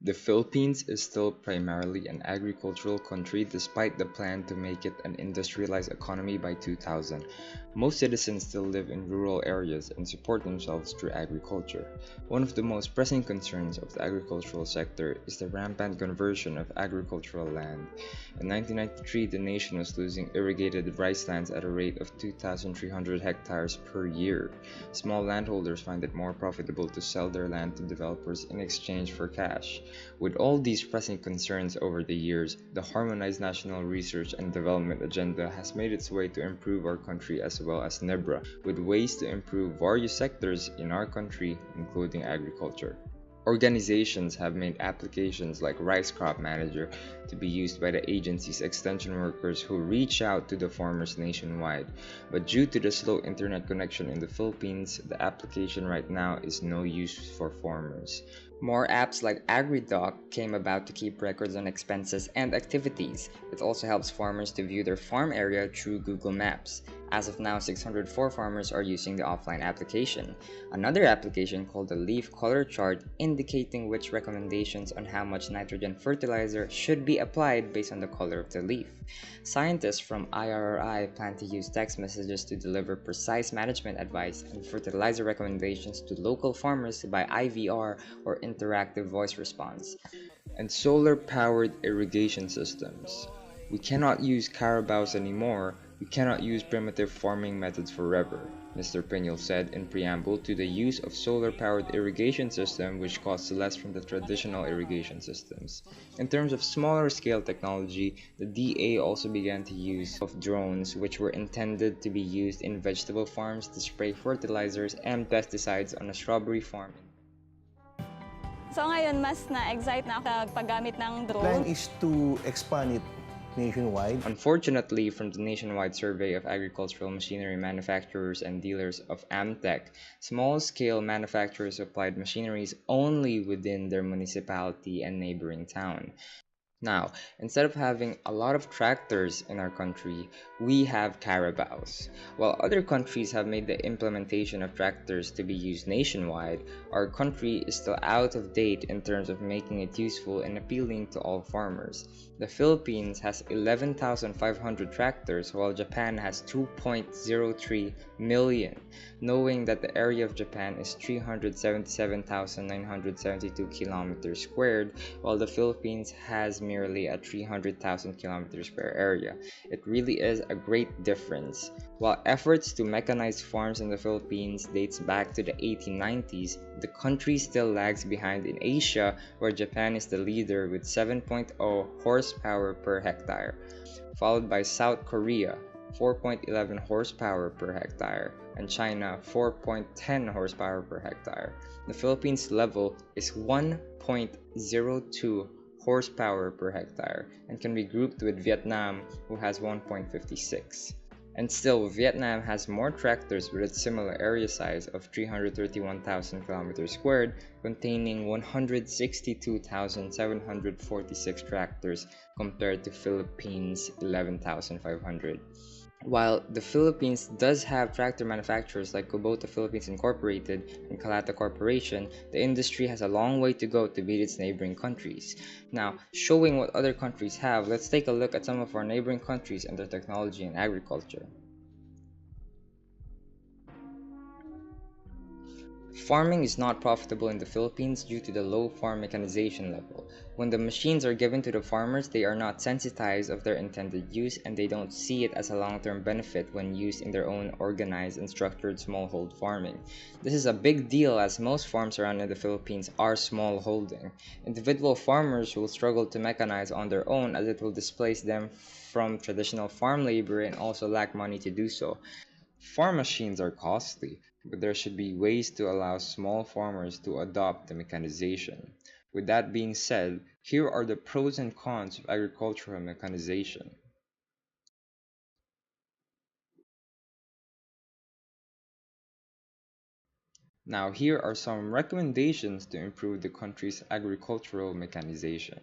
The Philippines is still primarily an agricultural country despite the plan to make it an industrialized economy by 2000. Most citizens still live in rural areas and support themselves through agriculture. One of the most pressing concerns of the agricultural sector is the rampant conversion of agricultural land. In 1993, the nation was losing irrigated rice lands at a rate of 2,300 hectares per year. Small landholders find it more profitable to sell their land to developers in exchange for cash. With all these pressing concerns over the years, the Harmonized National Research and Development Agenda has made its way to improve our country as well as NEBRA, with ways to improve various sectors in our country, including agriculture. Organizations have made applications like Rice Crop Manager to be used by the agency's extension workers who reach out to the farmers nationwide. But due to the slow internet connection in the Philippines, the application right now is no use for farmers. More apps like AgriDoc came about to keep records on expenses and activities. It also helps farmers to view their farm area through Google Maps. As of now, 604 farmers are using the offline application. Another application called the Leaf Color Chart indicating which recommendations on how much nitrogen fertilizer should be applied based on the color of the leaf. Scientists from IRRI plan to use text messages to deliver precise management advice and fertilizer recommendations to local farmers by IVR or interactive voice response. And solar-powered irrigation systems. We cannot use carabaos anymore. We cannot use primitive farming methods forever, Mr. Pinyol said in preamble to the use of solar-powered irrigation system which costs less from the traditional irrigation systems. In terms of smaller-scale technology, the DA also began to use of drones which were intended to be used in vegetable farms to spray fertilizers and pesticides on a strawberry farm. So ngayon, mas na-excite na ako sa paggamit ng The plan drone. is to expand it nationwide. Unfortunately, from the nationwide survey of agricultural machinery manufacturers and dealers of Amtech, small-scale manufacturers supplied machineries only within their municipality and neighboring town. Now, instead of having a lot of tractors in our country, we have carabaos. While other countries have made the implementation of tractors to be used nationwide, our country is still out of date in terms of making it useful and appealing to all farmers. The Philippines has 11,500 tractors while Japan has 2.03 million, knowing that the area of Japan is 377,972 kilometers squared, while the Philippines has merely a 300,000 kilometers square area. It really is a great difference. While efforts to mechanize farms in the Philippines dates back to the 1890s, the country still lags behind in Asia, where Japan is the leader with 7.0 horsepower per hectare, followed by South Korea 4.11 horsepower per hectare, and China 4.10 horsepower per hectare. The Philippines level is 1.02 horsepower per hectare and can be grouped with Vietnam, who has 1.56. And still, Vietnam has more tractors with its similar area size of 331,000 kilometers squared, containing 162,746 tractors compared to Philippines' 11,500. While the Philippines does have tractor manufacturers like Kubota Philippines Incorporated and Kalata Corporation, the industry has a long way to go to beat its neighboring countries. Now, showing what other countries have, let's take a look at some of our neighboring countries and their technology and agriculture. Farming is not profitable in the Philippines due to the low farm mechanization level. When the machines are given to the farmers, they are not sensitized of their intended use and they don't see it as a long-term benefit when used in their own organized and structured smallhold farming. This is a big deal as most farms around in the Philippines are small holding. Individual farmers will struggle to mechanize on their own as it will displace them from traditional farm labor and also lack money to do so. Farm machines are costly, but there should be ways to allow small farmers to adopt the mechanization. With that being said, here are the pros and cons of agricultural mechanization. Now, here are some recommendations to improve the country's agricultural mechanization.